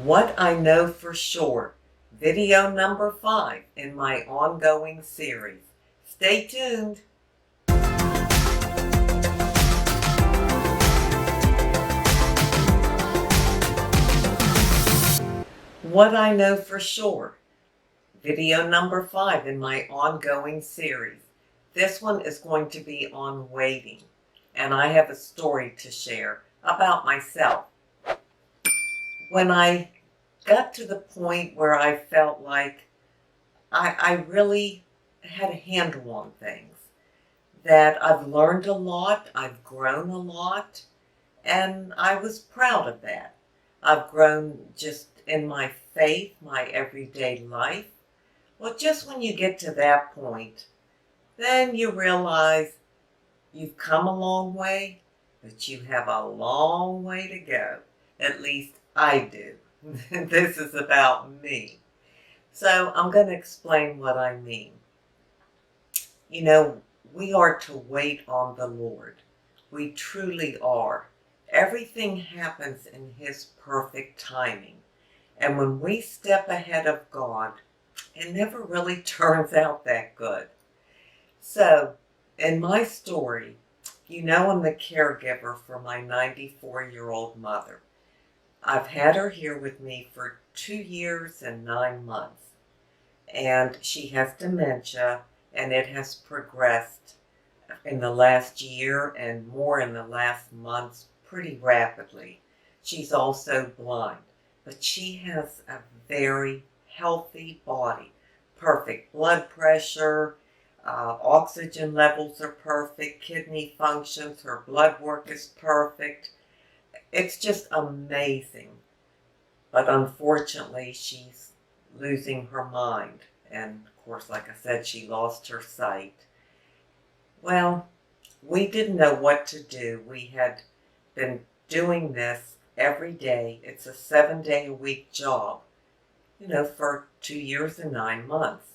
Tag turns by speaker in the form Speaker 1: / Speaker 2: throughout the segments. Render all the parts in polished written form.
Speaker 1: What I Know for Sure, video number 5 in my ongoing series. Stay tuned. What I Know for Sure, video number 5 in my ongoing series. This one is going to be on waiting, and I have a story to share about myself. When I got to the point where I felt like I really had a handle on things, that I've learned a lot, I've grown a lot, and I was proud of that. I've grown just in my faith, my everyday life. Well, just when you get to that point, then you realize you've come a long way, but you have a long way to go. At least I do. This is about me. So I'm going to explain what I mean. You know, we are to wait on the Lord. We truly are. Everything happens in His perfect timing. And when we step ahead of God, it never really turns out that good. So, in my story, you know I'm the caregiver for my 94-year-old mother. I've had her here with me for 2 years and 9 months. And she has dementia, and it has progressed in the last year and more in the last months pretty rapidly. She's also blind, but she has a very healthy body. Perfect blood pressure, oxygen levels are perfect, kidney functions, her blood work is perfect. It's just amazing. But unfortunately, she's losing her mind. And of course, like I said, she lost her sight. Well, we didn't know what to do. We had been doing this every day. It's a 7-day-a-week job, for 2 years and 9 months.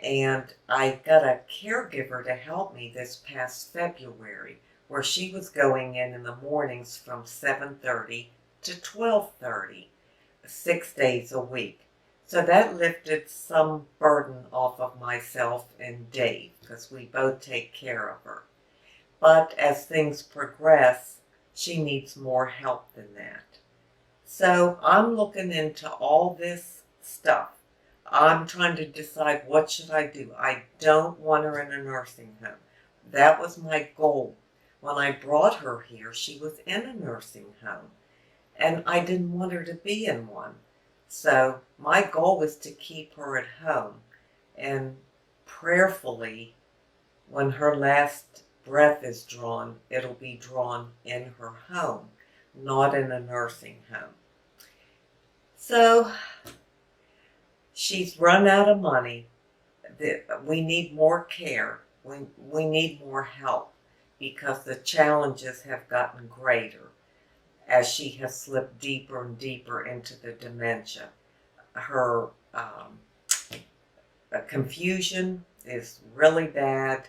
Speaker 1: And I got a caregiver to help me this past February, where she was going in the mornings from 7:30 to 12:30, 6 days a week. So that lifted some burden off of myself and Dave, because we both take care of her. But as things progress, she needs more help than that. So I'm looking into all this stuff. I'm trying to decide, what should I do? I don't want her in a nursing home. That was my goal. When I brought her here, she was in a nursing home, and I didn't want her to be in one. So my goal was to keep her at home, and prayerfully, when her last breath is drawn, it'll be drawn in her home, not in a nursing home. So she's run out of money. We need more care. We need more help, because the challenges have gotten greater as she has slipped deeper and deeper into the dementia. Her confusion is really bad.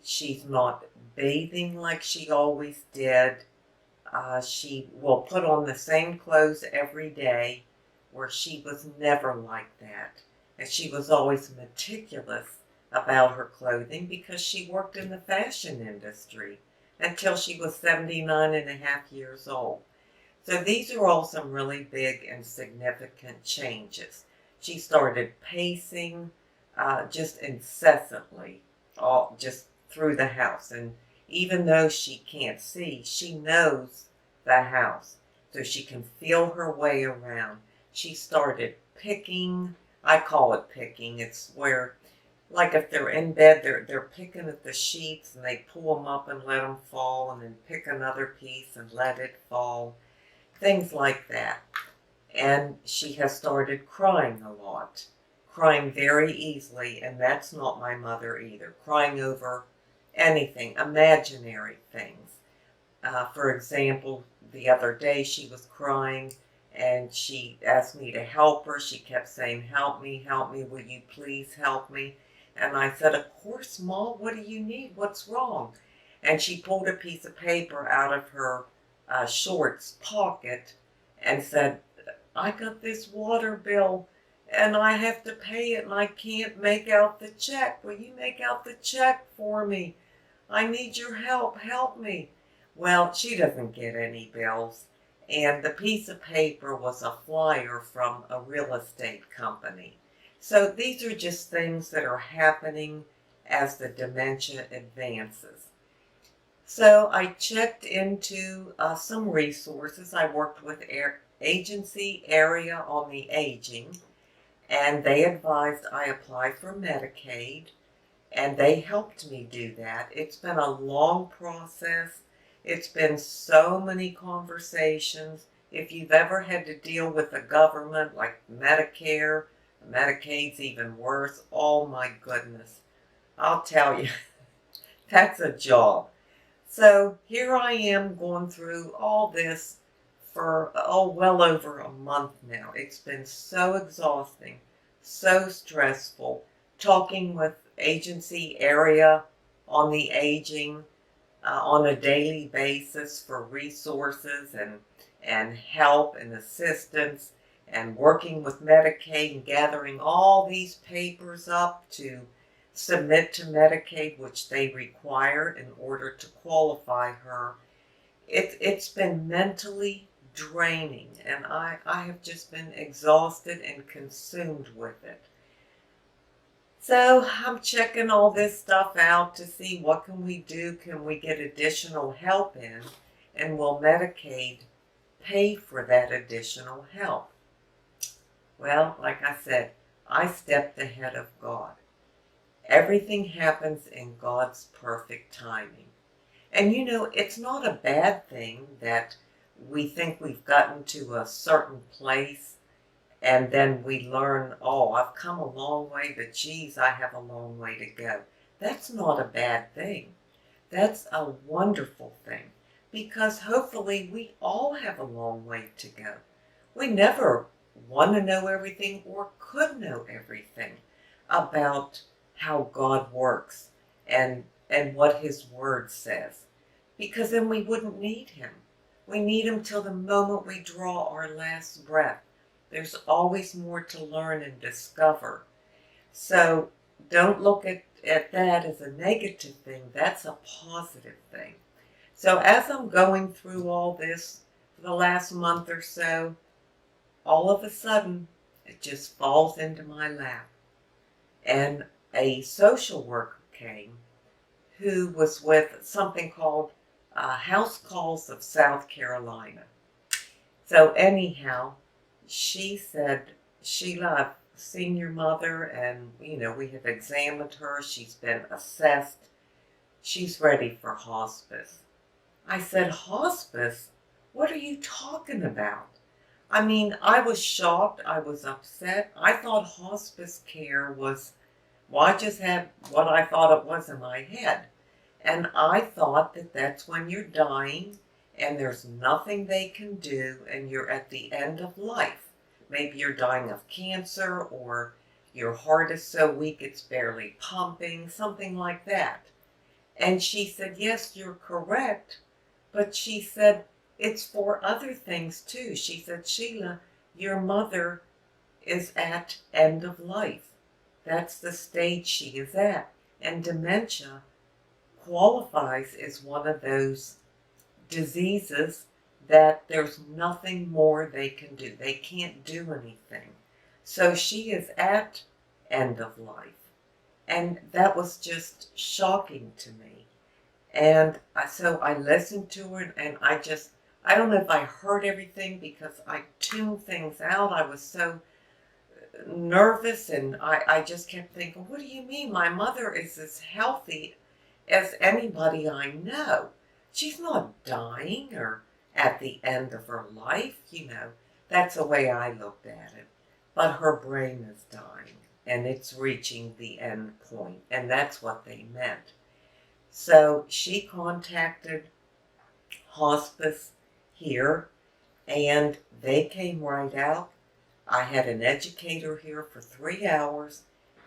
Speaker 1: She's not bathing like she always did. She will put on the same clothes every day, where she was never like that. And she was always meticulous about her clothing because she worked in the fashion industry until she was 79 and a half years old. So these are all some really big and significant changes. She started pacing just incessantly, just through the house. And even though she can't see, she knows the house, so she can feel her way around. She started picking. I call it picking. It's where, like, if they're in bed, they're picking at the sheets, and they pull them up and let them fall, and then pick another piece and let it fall. Things like that. And she has started crying a lot, crying very easily, and that's not my mother either. Crying over anything, imaginary things. For example, the other day she was crying, and she asked me to help her. She kept saying, help me, will you please help me? And I said, of course, Ma, what do you need? What's wrong? And she pulled a piece of paper out of her shorts pocket and said, I got this water bill and I have to pay it and I can't make out the check. Will you make out the check for me? I need your help. Help me. Well, she doesn't get any bills. And the piece of paper was a flyer from a real estate company. So these are just things that are happening as the dementia advances. So I checked into some resources. I worked with Agency Area on the Aging, and they advised I apply for Medicaid, and they helped me do that. It's been a long process. It's been so many conversations. If you've ever had to deal with the government, like Medicare, Medicaid's even worse, oh my goodness. I'll tell you, that's a job. So here I am going through all this for, well over a month now. It's been so exhausting, so stressful, talking with Agency Area on the Aging on a daily basis for resources and help and assistance, and working with Medicaid and gathering all these papers up to submit to Medicaid, which they require in order to qualify her. It's been mentally draining, and I have just been exhausted and consumed with it. So I'm checking all this stuff out to see what can we do. Can we get additional help in? And will Medicaid pay for that additional help? Well, like I said, I stepped ahead of God. Everything happens in God's perfect timing. And you know, it's not a bad thing that we think we've gotten to a certain place and then we learn, oh, I've come a long way, but geez, I have a long way to go. That's not a bad thing. That's a wonderful thing, because hopefully we all have a long way to go. We never want to know everything or could know everything about how God works and what His Word says, because then we wouldn't need Him. We need Him till the moment we draw our last breath. There's always more to learn and discover. So don't look at that as a negative thing. That's a positive thing. So as I'm going through all this for the last month or so, all of a sudden it just falls into my lap. And a social worker came who was with something called House Calls of South Carolina. So anyhow, she said, Sheila, I've seen your mother and, we have examined her. She's been assessed. She's ready for hospice. I said, hospice? What are you talking about? I mean, I was shocked. I was upset. I thought hospice care was, well, I just had what I thought it was in my head. And I thought that that's when you're dying and there's nothing they can do and you're at the end of life. Maybe you're dying of cancer or your heart is so weak it's barely pumping, something like that. And she said, yes, you're correct. But she said, it's for other things too. She said, Sheila, your mother is at end of life. That's the stage she is at. And dementia qualifies as one of those diseases that there's nothing more they can do. They can't do anything. So she is at end of life. And that was just shocking to me. And so I listened to her and I don't know if I heard everything because I tuned things out. I was so nervous and I just kept thinking, what do you mean? My mother is as healthy as anybody I know. She's not dying or at the end of her life, That's the way I looked at it. But her brain is dying and it's reaching the end point, and that's what they meant. So she contacted hospice here and they came right out. I had an educator here for 3 hours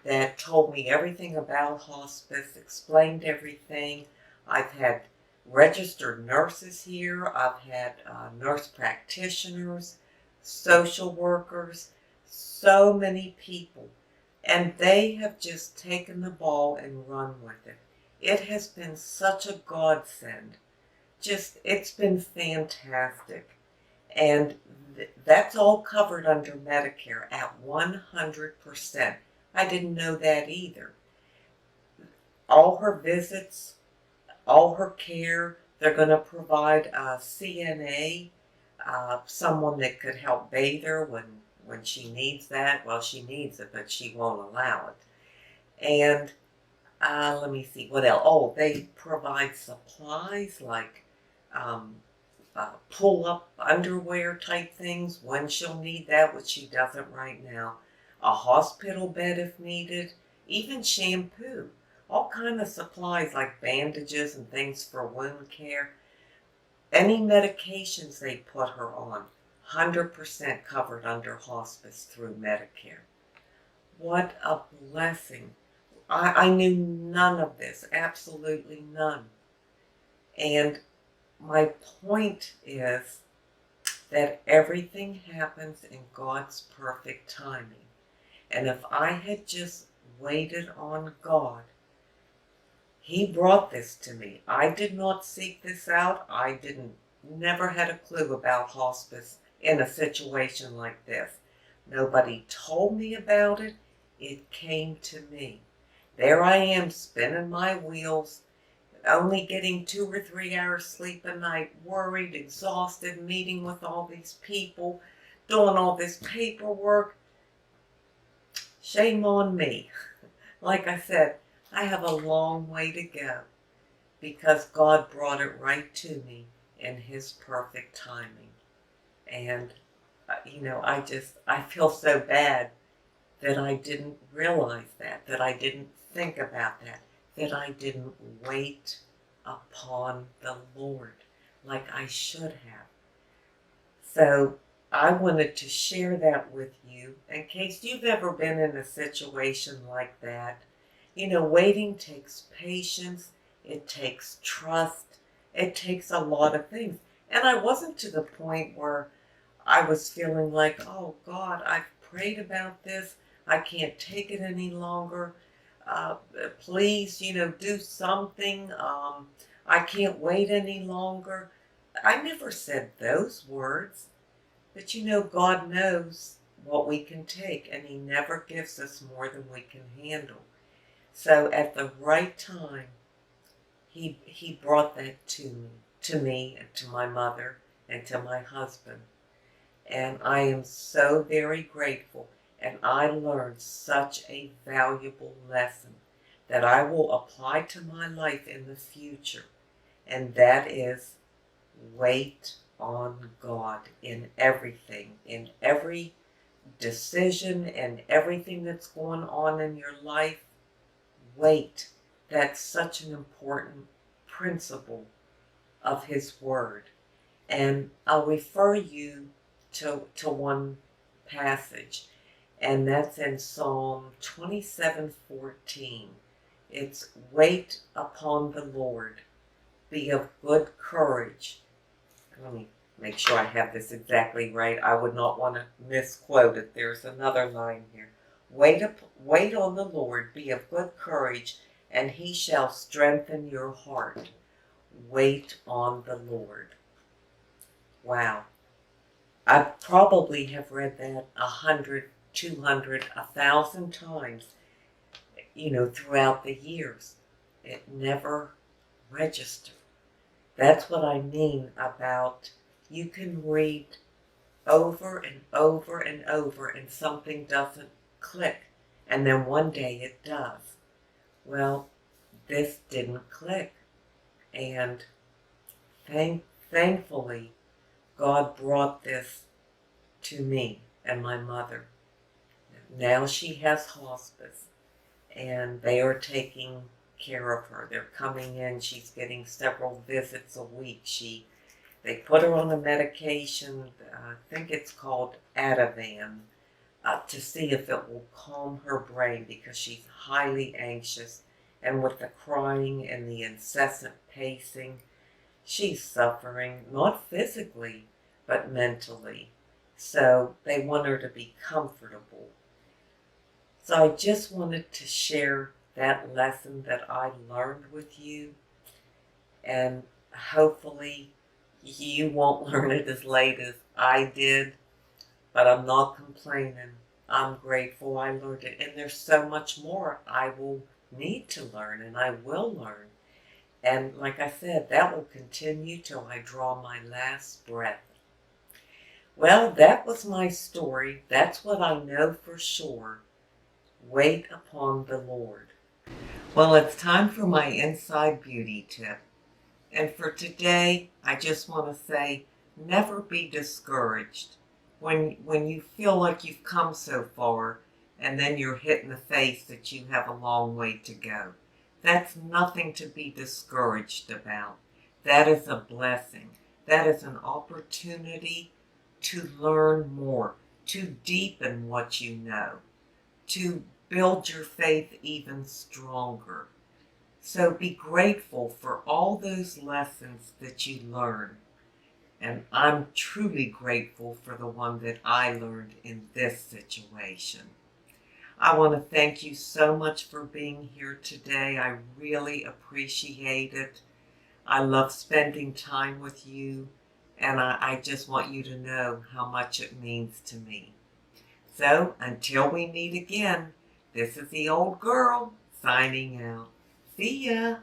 Speaker 1: that told me everything about hospice, explained everything. I've had registered nurses here. I've had nurse practitioners, social workers, so many people. And they have just taken the ball and run with it. It has been such a godsend. It's been fantastic. And that's all covered under Medicare at 100%. I didn't know that either. All her visits, all her care, they're going to provide a CNA, someone that could help bathe her when she needs that. Well, she needs it, but she won't allow it. And let me see, what else? Oh, they provide supplies like pull-up underwear type things when she'll need that, which she doesn't right now. A hospital bed if needed, even shampoo. All kind of supplies like bandages and things for wound care. Any medications they put her on, 100% covered under hospice through Medicare. What a blessing. I knew none of this, absolutely none. And my point is that everything happens in God's perfect timing. And if I had just waited on God, He brought this to me. I did not seek this out. Never had a clue about hospice in a situation like this. Nobody told me about it. It came to me. There I am spinning my wheels, only getting 2 or 3 hours sleep a night, worried, exhausted, meeting with all these people, doing all this paperwork. Shame on me. Like I said, I have a long way to go because God brought it right to me in His perfect timing. And, I feel so bad that I didn't realize that I didn't think about that I didn't wait upon the Lord like I should have. So I wanted to share that with you in case you've ever been in a situation like that. Waiting takes patience, it takes trust, it takes a lot of things. And I wasn't to the point where I was feeling like, oh God, I've prayed about this, I can't take it any longer. Please, do something. I can't wait any longer. I never said those words. But God knows what we can take, and He never gives us more than we can handle. So at the right time, He brought that to me, and to my mother, and to my husband. And I am so very grateful, and I learned such a valuable lesson that I will apply to my life in the future, and that is wait on God in everything, in every decision and everything that's going on in your life. Wait. That's such an important principle of His Word. And I'll refer you to one passage, and that's in Psalm 27:14. It's wait upon the Lord, be of good courage. Let me make sure I have this exactly right. I would not want to misquote it. There's another line here. Wait on the Lord, be of good courage, and He shall strengthen your heart. Wait on the Lord. Wow. I probably have read that 100, 200, 1,000 times, throughout the years. It never registered. That's what I mean about you can read over and over and over and something doesn't click, and then one day it does. Well, this didn't click, and thankfully God brought this to me and my mother. Now she has hospice, and they are taking care of her. They're coming in. She's getting several visits a week. They put her on a medication, I think it's called Ativan, to see if it will calm her brain because she's highly anxious. And with the crying and the incessant pacing, she's suffering, not physically, but mentally. So they want her to be comfortable. So I just wanted to share that lesson that I learned with you, and hopefully you won't learn it as late as I did, but I'm not complaining. I'm grateful I learned it, and there's so much more I will need to learn, and I will learn. And like I said, that will continue till I draw my last breath. Well, that was my story. That's what I know for sure. Wait upon the Lord. Well, it's time for my Inside Beauty tip. And for today, I just want to say, never be discouraged. When you feel like you've come so far, and then you're hit in the face that you have a long way to go. That's nothing to be discouraged about. That is a blessing. That is an opportunity to learn more, to deepen what you know, to build your faith even stronger. So be grateful for all those lessons that you learn. And I'm truly grateful for the one that I learned in this situation. I want to thank you so much for being here today. I really appreciate it. I love spending time with you, and I just want you to know how much it means to me. So until we meet again, this is the old girl signing out. See ya.